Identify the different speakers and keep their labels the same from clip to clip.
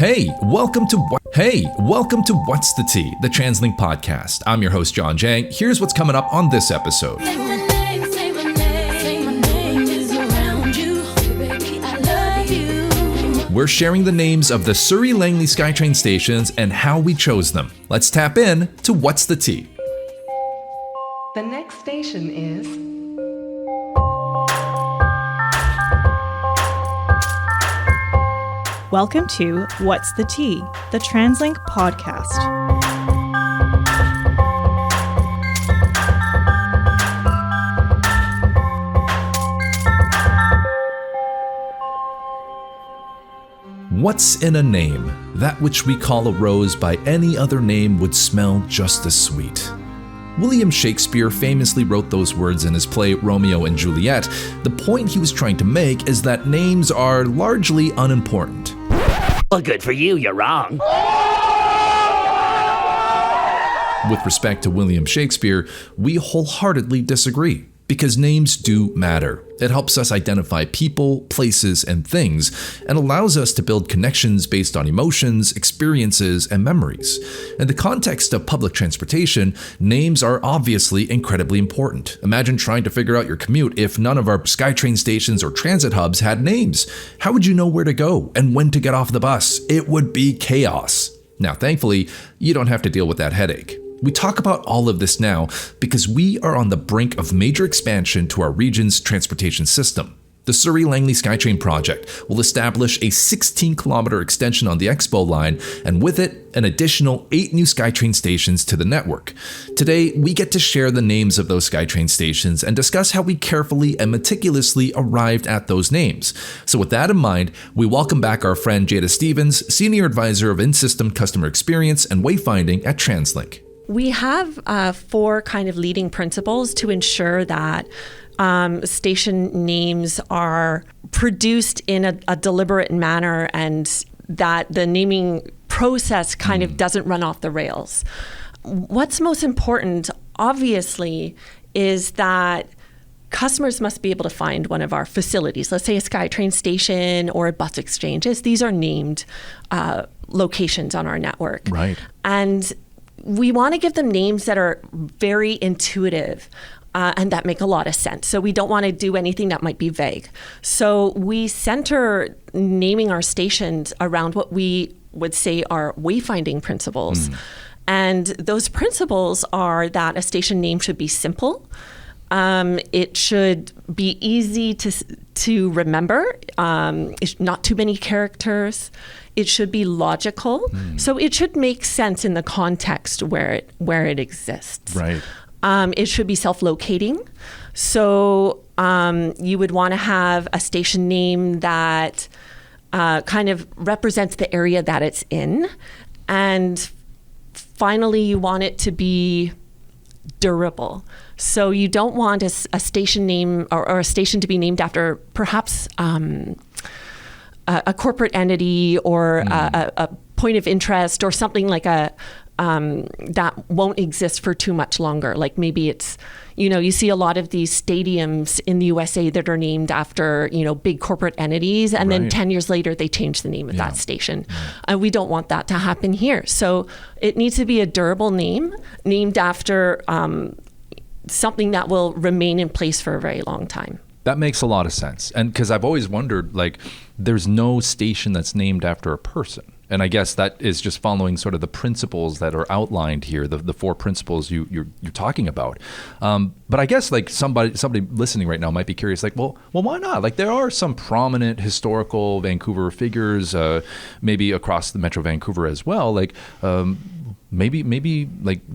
Speaker 1: welcome to What's the Tea, the TransLink Podcast. I'm your host, John Jang. Here's what's coming up on this episode. We're sharing the names of the Surrey-Langley SkyTrain stations and how we chose them. Let's tap in to What's the Tea.
Speaker 2: The next station is...
Speaker 3: Welcome to What's the Tea, the TransLink Podcast.
Speaker 1: What's in a name? That which we call a rose by any other name would smell just as sweet. William Shakespeare famously wrote those words in his play Romeo and Juliet. The point he was trying to make is that names are largely unimportant.
Speaker 4: Well, good for you, you're wrong.
Speaker 1: With respect to William Shakespeare, we wholeheartedly disagree, because names do matter. It helps us identify people, places, and things, and allows us to build connections based on emotions, experiences, and memories. In the context of public transportation, names are obviously incredibly important. Imagine trying to figure out your commute if none of our SkyTrain stations or transit hubs had names. How would you know where to go and when to get off the bus? It would be chaos. Now, thankfully, you don't have to deal with that headache. We talk about all of this now because we are on the brink of major expansion to our region's transportation system. The Surrey-Langley SkyTrain project will establish a 16-kilometer extension on the Expo line, and with it, an additional 8 new SkyTrain stations to the network. Today, we get to share the names of those SkyTrain stations and discuss how we carefully and meticulously arrived at those names. So with that in mind, we welcome back our friend Jada Stevens, Senior Advisor of In-System Customer Experience and Wayfinding at TransLink.
Speaker 5: We have 4 kind of leading principles to ensure that station names are produced in a deliberate manner and that the naming process kind of doesn't run off the rails. What's most important, obviously, is that customers must be able to find one of our facilities, let's say a SkyTrain station or a bus exchanges. These are named locations on our network.
Speaker 1: Right.
Speaker 5: And we want to give them names that are very intuitive and that make a lot of sense. So we don't want to do anything that might be vague. So we center naming our stations around what we would say are wayfinding principles. And those principles are that a station name should be simple. It should be easy to remember, not too many characters. It should be logical. So it should make sense in the context where it exists.
Speaker 1: Right.
Speaker 5: It should be self-locating. So you would want to have a station name that kind of represents the area that it's in. And finally, you want it to be durable. So you don't want a station name or a station to be named after perhaps a corporate entity or a point of interest or something like that won't exist for too much longer. Like maybe it's, you see a lot of these stadiums in the USA that are named after, big corporate entities. And then 10 years later, they change the name of that station. And we don't want that to happen here. So it needs to be a durable name named after something that will remain in place for a very long time.
Speaker 1: That makes a lot of sense. And because I've always wondered, there's no station that's named after a person. And I guess that is just following sort of the principles that are outlined here, the 4 principles you're talking about. But I guess somebody listening right now might be curious, well, why not? There are some prominent historical Vancouver figures, maybe across the Metro Vancouver as well. Maybe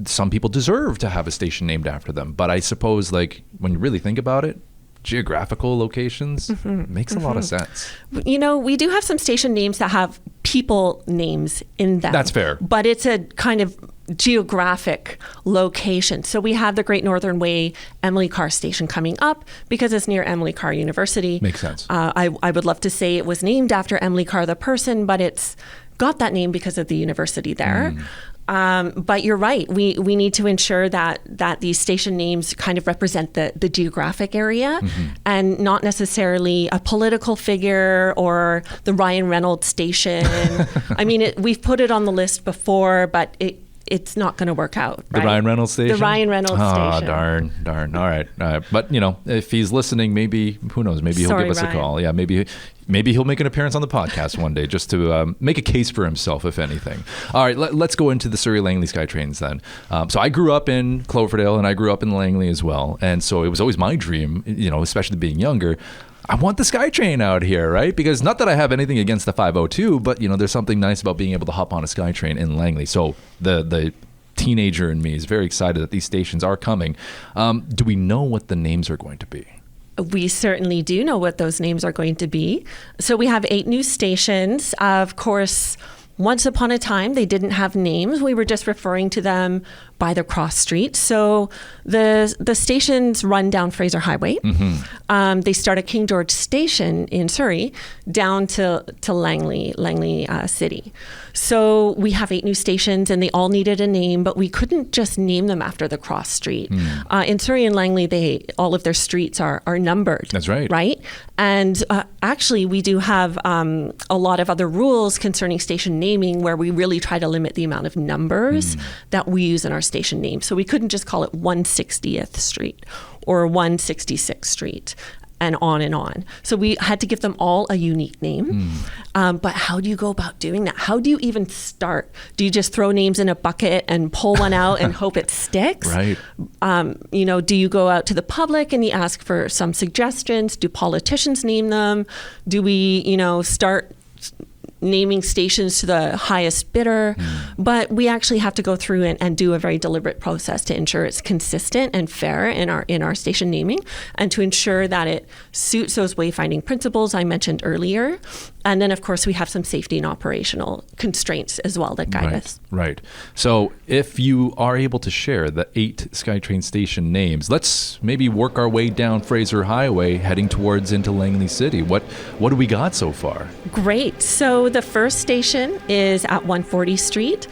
Speaker 1: some people deserve to have a station named after them. But I suppose when you really think about it, geographical locations makes a lot of sense.
Speaker 5: We do have some station names that have people names in them.
Speaker 1: That's fair.
Speaker 5: But it's a kind of geographic location. So we have the Great Northern Way Emily Carr Station coming up because it's near Emily Carr University.
Speaker 1: Makes sense.
Speaker 5: I would love to say it was named after Emily Carr the person, but it's got that name because of the university there. But you're right. We need to ensure that these station names kind of represent the geographic area and not necessarily a political figure or the Ryan Reynolds station. I mean, we've put it on the list before, but it's not going to work out. Right?
Speaker 1: The Ryan Reynolds station?
Speaker 5: The Ryan Reynolds station.
Speaker 1: Darn. All right. But, if he's listening, maybe, who knows, maybe he'll give us a call. Yeah, maybe he'll make an appearance on the podcast one day just to make a case for himself, if anything. All right, let's go into the Surrey-Langley SkyTrains then. So I grew up in Cloverdale and I grew up in Langley as well. And so it was always my dream, especially being younger, I want the SkyTrain out here, right? Because not that I have anything against the 502, but there's something nice about being able to hop on a SkyTrain in Langley. So the teenager in me is very excited that these stations are coming. Do we know what the names are going to be?
Speaker 5: We certainly do know what those names are going to be. So we have 8 new stations. Of course, once upon a time, they didn't have names. We were just referring to them by the cross street. So the stations run down Fraser Highway. They start at King George Station in Surrey down to Langley City. So we have 8 new stations and they all needed a name, but we couldn't just name them after the cross street. In Surrey and Langley, all of their streets are numbered.
Speaker 1: That's right.
Speaker 5: Right? And actually, we do have a lot of other rules concerning station naming where we really try to limit the amount of numbers that we use in our station name. So we couldn't just call it 160th Street or 166th Street and on and on. So we had to give them all a unique name. But how do you go about doing that? How do you even start? Do you just throw names in a bucket and pull one out and hope it sticks?
Speaker 1: Right.
Speaker 5: Do you go out to the public and you ask for some suggestions? Do politicians name them? Do we, start naming stations to the highest bidder? But we actually have to go through and do a very deliberate process to ensure it's consistent and fair in our station naming and to ensure that it suits those wayfinding principles I mentioned earlier. And then, of course, we have some safety and operational constraints as well that guide us.
Speaker 1: Right. So if you are able to share the 8 SkyTrain station names, let's maybe work our way down Fraser Highway heading towards into Langley City. What do we got so far?
Speaker 5: Great. So the first station is at 140 Street.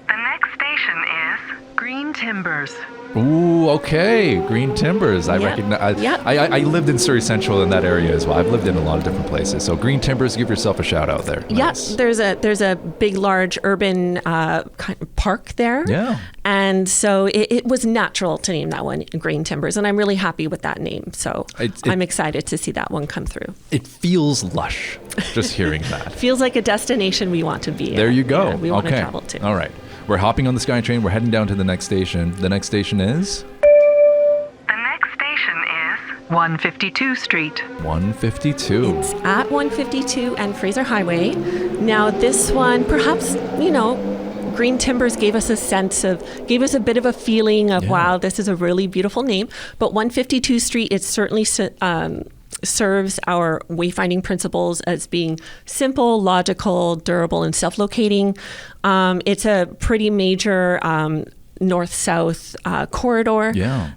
Speaker 2: The next station is Green Timbers.
Speaker 1: Ooh, okay. Green Timbers. I recognize. I lived in Surrey Central in that area as well. I've lived in a lot of different places. So Green Timbers, give yourself a shout out there.
Speaker 5: Yes, there's a big, large urban kind of park there.
Speaker 1: Yeah.
Speaker 5: And so it was natural to name that one Green Timbers, and I'm really happy with that name. So I'm excited to see that one come through.
Speaker 1: It feels lush, just hearing that.
Speaker 5: Feels like a destination we want to be.
Speaker 1: There you go.
Speaker 5: We want to travel to.
Speaker 1: All right. We're hopping on the SkyTrain. We're heading down to the next station. The next station is?
Speaker 2: The next station is 152 Street.
Speaker 1: 152.
Speaker 5: It's at 152 and Fraser Highway. Now, this one, perhaps, Green Timbers gave us a bit of a feeling of, wow, this is a really beautiful name. But 152 Street, it certainly serves our wayfinding principles as being simple, logical, durable, and self-locating. It's a pretty major north-south corridor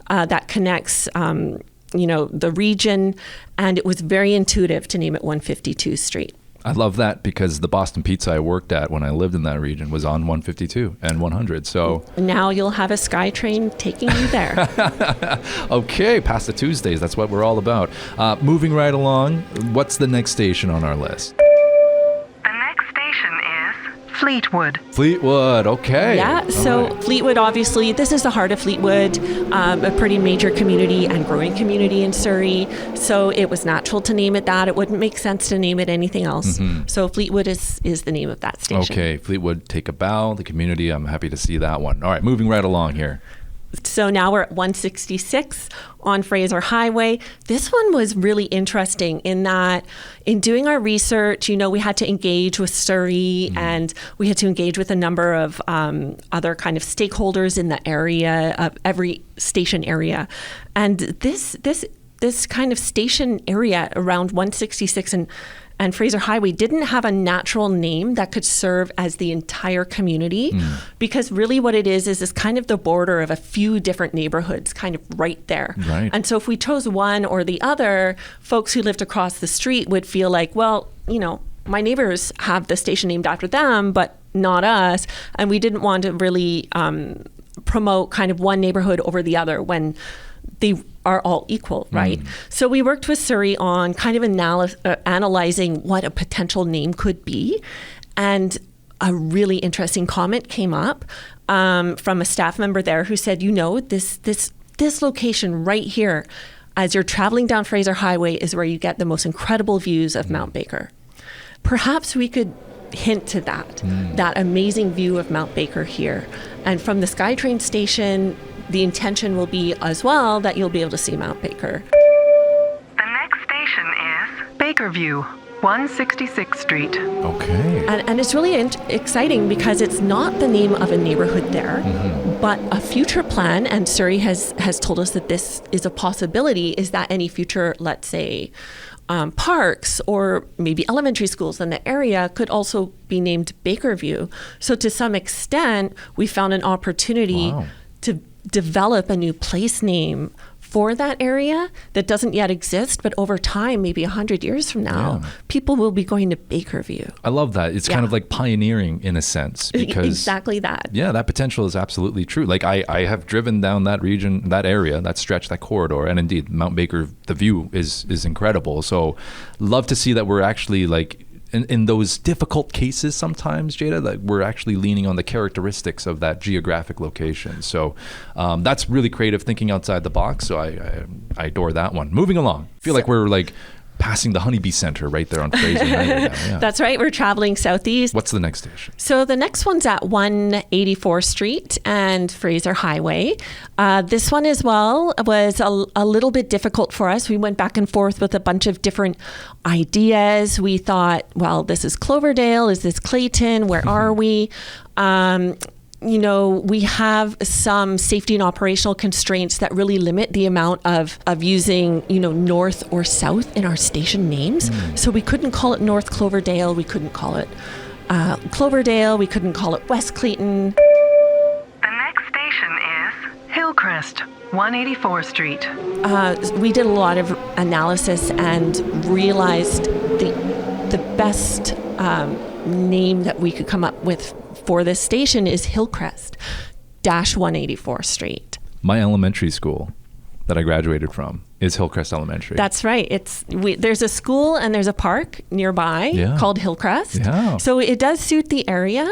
Speaker 5: that connects the region, and it was very intuitive to name it 152 Street.
Speaker 1: I love that because the Boston Pizza I worked at when I lived in that region was on 152 and 100. So
Speaker 5: now you'll have a SkyTrain taking you there.
Speaker 1: Okay, past the Tuesdays. That's what we're all about. Moving right along, what's the next station on our list?
Speaker 2: The next station is Fleetwood.
Speaker 1: Fleetwood, okay.
Speaker 5: Yeah, so right. Fleetwood, obviously, this is the heart of Fleetwood, a pretty major community and growing community in Surrey. So it was natural to name it that. It wouldn't make sense to name it anything else. So Fleetwood is the name of that station.
Speaker 1: Okay, Fleetwood, take a bow. The community, I'm happy to see that one. All right, moving right along here.
Speaker 5: So now we're at 166 on Fraser Highway. This one was really interesting in that in doing our research, we had to engage with Surrey and we had to engage with a number of other kind of stakeholders in the area, of every station area. And this kind of station area around 166 and Fraser Highway didn't have a natural name that could serve as the entire community because really what it is kind of the border of a few different neighborhoods kind of right there.
Speaker 1: Right.
Speaker 5: And so if we chose one or the other, folks who lived across the street would feel like, well, my neighbors have the station named after them, but not us. And we didn't want to really promote kind of one neighborhood over the other when they are all equal, right? So we worked with Surrey on kind of analyzing what a potential name could be. And a really interesting comment came up from a staff member there who said, this location right here, as you're traveling down Fraser Highway, is where you get the most incredible views of Mount Baker. Perhaps we could hint to that amazing view of Mount Baker here. And from the SkyTrain station, the intention will be as well that you'll be able to see Mount Baker.
Speaker 2: The next station is Bakerview, 166th Street.
Speaker 1: Okay.
Speaker 5: And it's really exciting because it's not the name of a neighborhood there, but a future plan, and Surrey has told us that this is a possibility, is that any future, let's say, parks or maybe elementary schools in the area could also be named Bakerview. So to some extent, we found an opportunity to develop a new place name for that area that doesn't yet exist, but over time, maybe 100 years from now, people will be going to Bakerview.
Speaker 1: I love that. It's kind of like pioneering in a sense, because
Speaker 5: exactly that.
Speaker 1: Yeah, that potential is absolutely true. Like I have driven down that region, that area, that stretch, that corridor, and indeed Mount Baker, the view is incredible. So love to see that we're actually like in those difficult cases sometimes, Jada, that we're actually leaning on the characteristics of that geographic location. So that's really creative thinking outside the box. So I adore that one. Moving along. I feel like we're like passing the Honeybee Center right there on Fraser Highway. Yeah.
Speaker 5: That's right. We're traveling southeast.
Speaker 1: What's the next station?
Speaker 5: So the next one's at 184th Street and Fraser Highway. This one as well was a little bit difficult for us. We went back and forth with a bunch of different ideas. We thought, well, this is Cloverdale. Is this Clayton? Where are we? We have some safety and operational constraints that really limit the amount of using, north or south in our station names. So we couldn't call it North Cloverdale. We couldn't call it Cloverdale. We couldn't call it West Clayton.
Speaker 2: The next station is Hillcrest, 184th Street.
Speaker 5: We did a lot of analysis and realized the best name that we could come up with for this station is Hillcrest, 184th Street.
Speaker 1: My elementary school that I graduated from is Hillcrest Elementary.
Speaker 5: That's right. There's a school and there's a park nearby called Hillcrest. Yeah. So it does suit the area.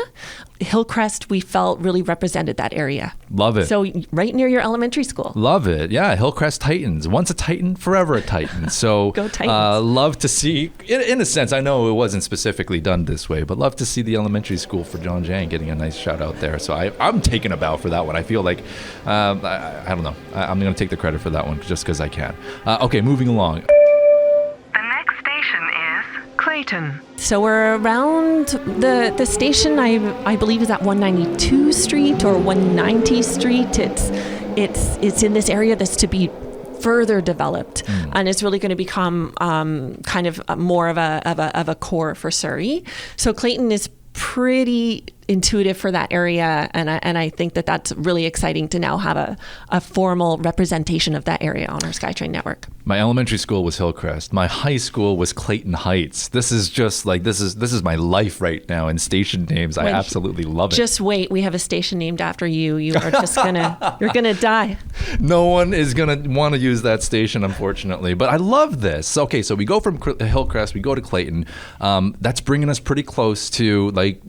Speaker 5: Hillcrest, we felt, really represented that area.
Speaker 1: Love it.
Speaker 5: So right near your elementary school.
Speaker 1: Love it. Yeah, Hillcrest Titans. Once a Titan, forever a Titan. So
Speaker 5: Go Titans.
Speaker 1: Love to see, in a sense, I know it wasn't specifically done this way, but love to see the elementary school for John Jang getting a nice shout out there. So I'm taking a bow for that one. I feel like, I don't know. I'm going to take the credit for that one just because I can. Okay, moving along.
Speaker 2: The next station is Clayton.
Speaker 5: So we're around the station, I believe, is at 192 Street or 190 Street. It's in this area that's to be further developed, and it's really going to become kind of more of a core for Surrey. So Clayton is pretty intuitive for that area, and I think that's really exciting to now have a formal representation of that area on our SkyTrain network.
Speaker 1: My elementary school was Hillcrest. My high school was Clayton Heights. This is just like this is my life right now in station names. I absolutely love it.
Speaker 5: Just wait, we have a station named after you. You are just you're gonna die.
Speaker 1: No one is gonna want to use that station, unfortunately. But I love this. Okay, so we go from Hillcrest, we go to Clayton. That's bringing us pretty close to like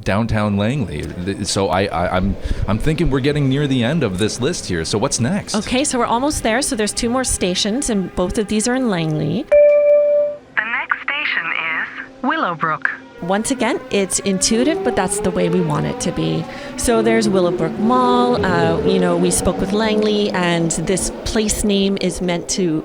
Speaker 1: downtown Langley. So I'm thinking we're getting near the end of this list here. So what's next?
Speaker 5: Okay, so we're almost there. So there's 2 more stations, and both of these are in Langley.
Speaker 2: The next station is Willowbrook.
Speaker 5: Once again, it's intuitive, but that's the way we want it to be. So there's Willowbrook Mall. We spoke with Langley, and this place name is meant to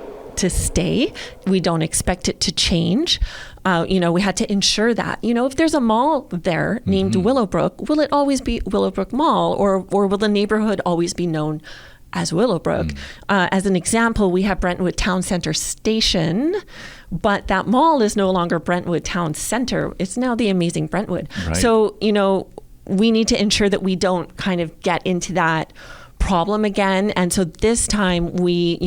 Speaker 5: stay. We don't expect it to change. We had to ensure that, if there's a mall there named Willowbrook, will it always be Willowbrook Mall, or will the neighborhood always be known as Willowbrook? As an example, we have Brentwood Town Center Station, but that mall is no longer Brentwood Town Center. It's now the amazing Brentwood. Right. So, we need to ensure that we don't kind of get into that problem again. And so this time we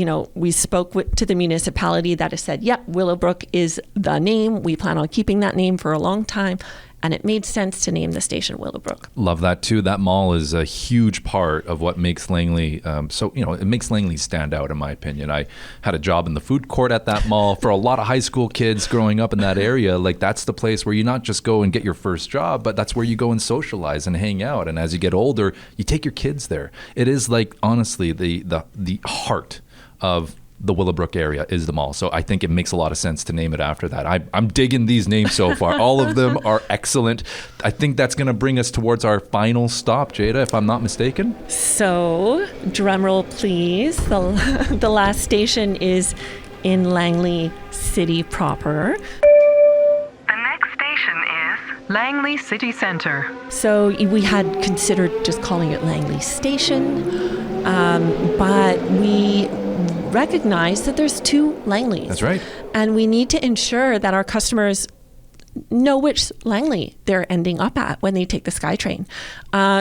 Speaker 5: spoke to the municipality that has said, yep, Willowbrook is the name. We plan on keeping that name for a long time. And it made sense to name the station Willowbrook.
Speaker 1: Love that too. That mall is a huge part of what makes Langley it makes Langley stand out, in my opinion. I had a job in the food court at that mall. For a lot of high school kids growing up in that area, like that's the place where you not just go and get your first job, but that's where you go and socialize and hang out. And as you get older, you take your kids there. It is like, honestly, the heart of the Willowbrook area is the mall. So I think it makes a lot of sense to name it after that. I'm digging these names so far. All of them are excellent. I think that's going to bring us towards our final stop, Jada, if I'm not mistaken.
Speaker 5: So, drumroll please. The last station is in Langley City proper.
Speaker 2: The next station is Langley City Centre.
Speaker 5: So we had considered just calling it Langley Station, but we recognize that there's two Langleys.
Speaker 1: That's right.
Speaker 5: And we need to ensure that our customers know which Langley they're ending up at when they take the SkyTrain.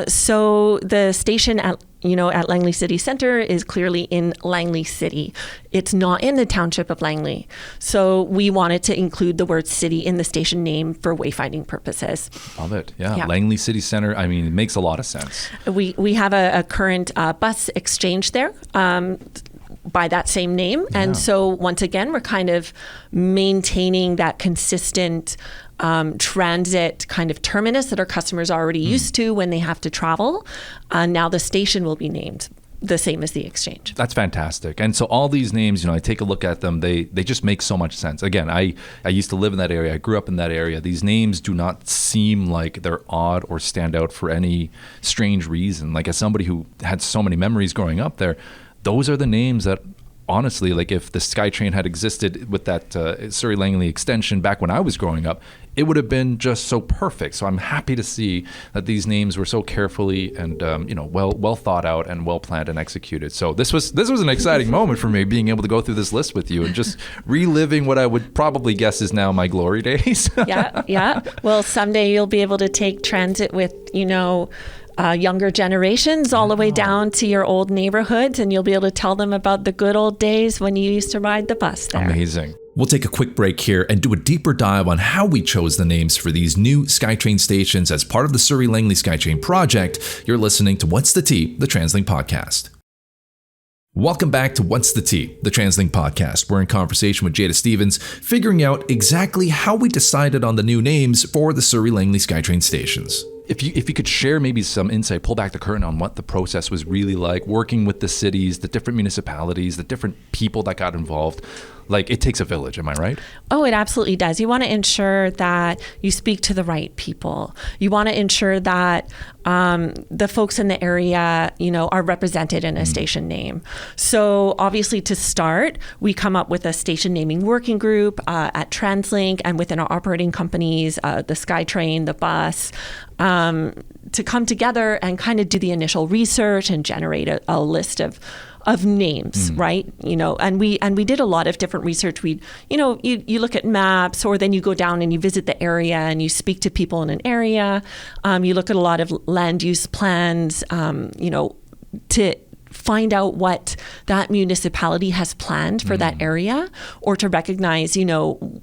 Speaker 5: So the station at Langley City Centre is clearly in Langley City. It's not in the township of Langley. So we wanted to include the word city in the station name for wayfinding purposes.
Speaker 1: Love it. Yeah. Langley City Centre. I mean, it makes a lot of sense.
Speaker 5: We have a current bus exchange there. By that same name. Yeah. And so once again, we're kind of maintaining that consistent transit kind of terminus that our customers are already used to when they have to travel. Now the station will be named the same as the exchange.
Speaker 1: That's fantastic. And so all these names, I take a look at them, they just make so much sense. Again, I used to live in that area. I grew up in that area. These names do not seem like they're odd or stand out for any strange reason. Like as somebody who had so many memories growing up there, those are the names that, honestly, like if the SkyTrain had existed with that Surrey-Langley extension back when I was growing up, it would have been just so perfect. So I'm happy to see that these names were so carefully and well thought out and well planned and executed. So this was an exciting moment for me, being able to go through this list with you and just reliving what I would probably guess is now my glory days.
Speaker 5: Yeah. Well, someday you'll be able to take transit with younger generations all the way down to your old neighborhoods, and you'll be able to tell them about the good old days when you used to ride the bus there.
Speaker 1: Amazing.
Speaker 6: We'll take a quick break here and do a deeper dive on how we chose the names for these new SkyTrain stations as part of the Surrey-Langley SkyTrain project. You're listening to What's the Tea, the TransLink Podcast. Welcome back to What's the Tea, the TransLink Podcast. We're in conversation with Jada Stevens, figuring out exactly how we decided on the new names for the Surrey-Langley SkyTrain stations.
Speaker 1: If you could share maybe some insight, pull back the curtain on what the process was really like, working with the cities, the different municipalities, the different people that got involved. Like, it takes a village, am I right?
Speaker 5: Oh, it absolutely does. You want to ensure that you speak to the right people. You want to ensure that the folks in the area, are represented in a station name. So obviously to start, we come up with a station naming working group at TransLink and within our operating companies, the SkyTrain, the bus, to come together and kind of do the initial research and generate a list of names, right? And we did a lot of different research. You look at maps, or then you go down and you visit the area and you speak to people in an area. You look at a lot of land use plans, to find out what that municipality has planned for that area, or to recognize,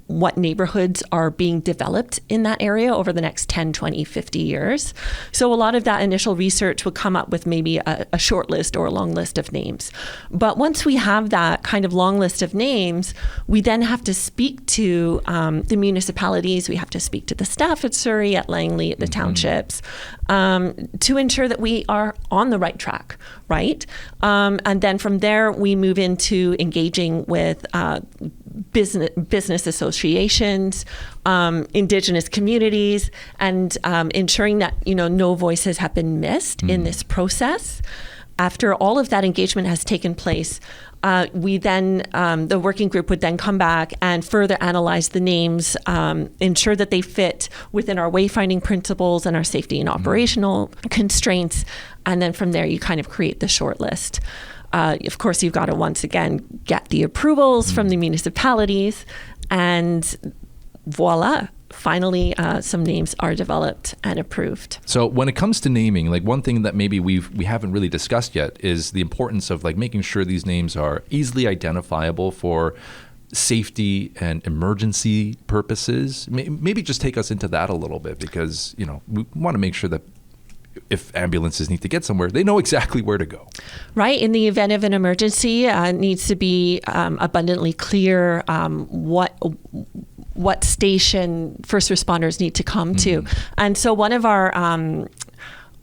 Speaker 5: what neighborhoods are being developed in that area over the next 10, 20, 50 years. So a lot of that initial research would come up with maybe a short list or a long list of names. But once we have that kind of long list of names, we then have to speak to the municipalities. We have to speak to the staff at Surrey, at Langley, at the townships, to ensure that we are on the right track, right? And then from there, we move into engaging with business associations, Indigenous communities, and ensuring that no voices have been missed in this process. After all of that engagement has taken place, we then, the working group would then come back and further analyze the names, ensure that they fit within our wayfinding principles and our safety and operational constraints. And then from there, you kind of create the short list. Of course, you've got to once again get the approvals from the municipalities, and voila. finally some names are developed and approved.
Speaker 1: So when it comes to naming, like one thing that maybe we haven't really discussed yet is the importance of like making sure these names are easily identifiable for safety and emergency purposes. Maybe just take us into that a little bit, because, you know, we want to make sure that if ambulances need to get somewhere, they know exactly where to go.
Speaker 5: Right. In the event of an emergency, it needs to be abundantly clear what station first responders need to come to. And so one of our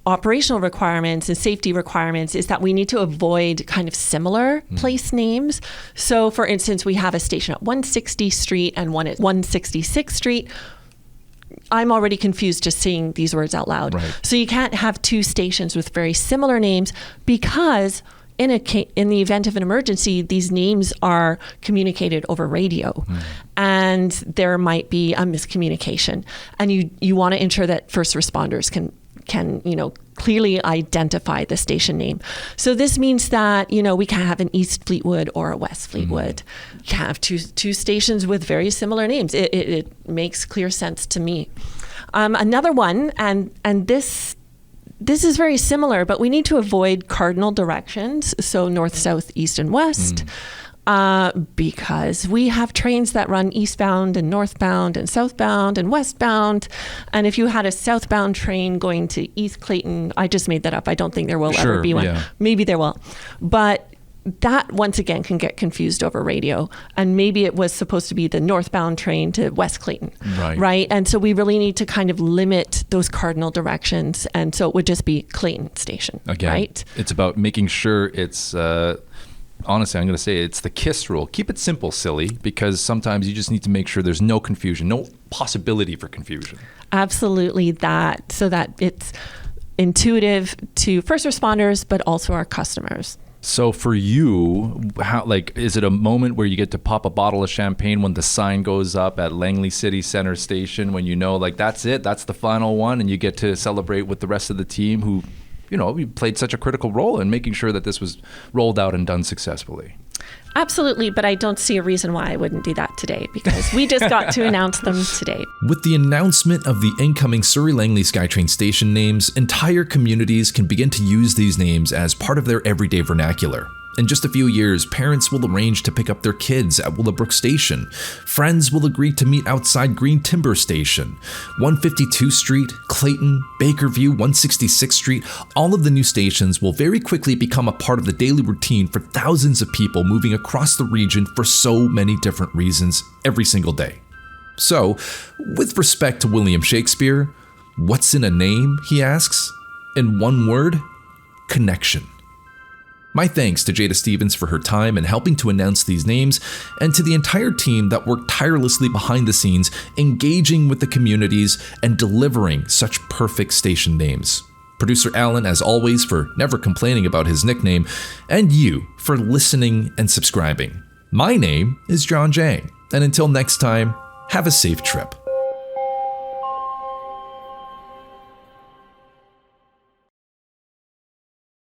Speaker 5: operational requirements and safety requirements is that we need to avoid kind of similar place names. So for instance, we have a station at 160th Street and one at 166th Street. I'm already confused just saying these words out loud.
Speaker 1: Right.
Speaker 5: So you can't have two stations with very similar names, because in the event of an emergency, these names are communicated over radio, and there might be a miscommunication. And you want to ensure that first responders can clearly identify the station name. So this means that, we can't have an East Fleetwood or a West Fleetwood. You can't have two stations with very similar names. It makes clear sense to me. Another one, and this is very similar, but we need to avoid cardinal directions, so north, south, east, and west. Because we have trains that run eastbound and northbound and southbound and westbound. And if you had a southbound train going to East Clayton, I just made that up. I don't think there will ever be one. Yeah. Maybe there will. But that, once again, can get confused over radio. And maybe it was supposed to be the northbound train to West Clayton. Right? And so we really need to kind of limit those cardinal directions. And so it would just be Clayton Station.
Speaker 1: Again,
Speaker 5: right?
Speaker 1: It's about making sure it's... honestly, I'm going to say it's the KISS rule. Keep it simple, silly, because sometimes you just need to make sure there's no confusion, no possibility for confusion.
Speaker 5: Absolutely that, so that it's intuitive to first responders, but also our customers.
Speaker 1: So for you, is it a moment where you get to pop a bottle of champagne when the sign goes up at Langley City Center Station, when you know, like, that's it, that's the final one, and you get to celebrate with the rest of the team who, you played such a critical role in making sure that this was rolled out and done successfully?
Speaker 5: Absolutely, but I don't see a reason why I wouldn't do that today, because we just got to announce them today.
Speaker 6: With the announcement of the incoming Surrey-Langley SkyTrain station names, entire communities can begin to use these names as part of their everyday vernacular. In just a few years, parents will arrange to pick up their kids at Willowbrook Station. Friends will agree to meet outside Green Timber Station. 152nd Street, Clayton, Bakerview, 166th Street, all of the new stations will very quickly become a part of the daily routine for thousands of people moving across the region for so many different reasons every single day. So, with respect to William Shakespeare, what's in a name, he asks? In one word, connection. My thanks to Jada Stevens for her time in helping to announce these names, and to the entire team that worked tirelessly behind the scenes, engaging with the communities and delivering such perfect station names. Producer Alan, as always, for never complaining about his nickname, and you for listening and subscribing. My name is John Jang, and until next time, have a safe trip.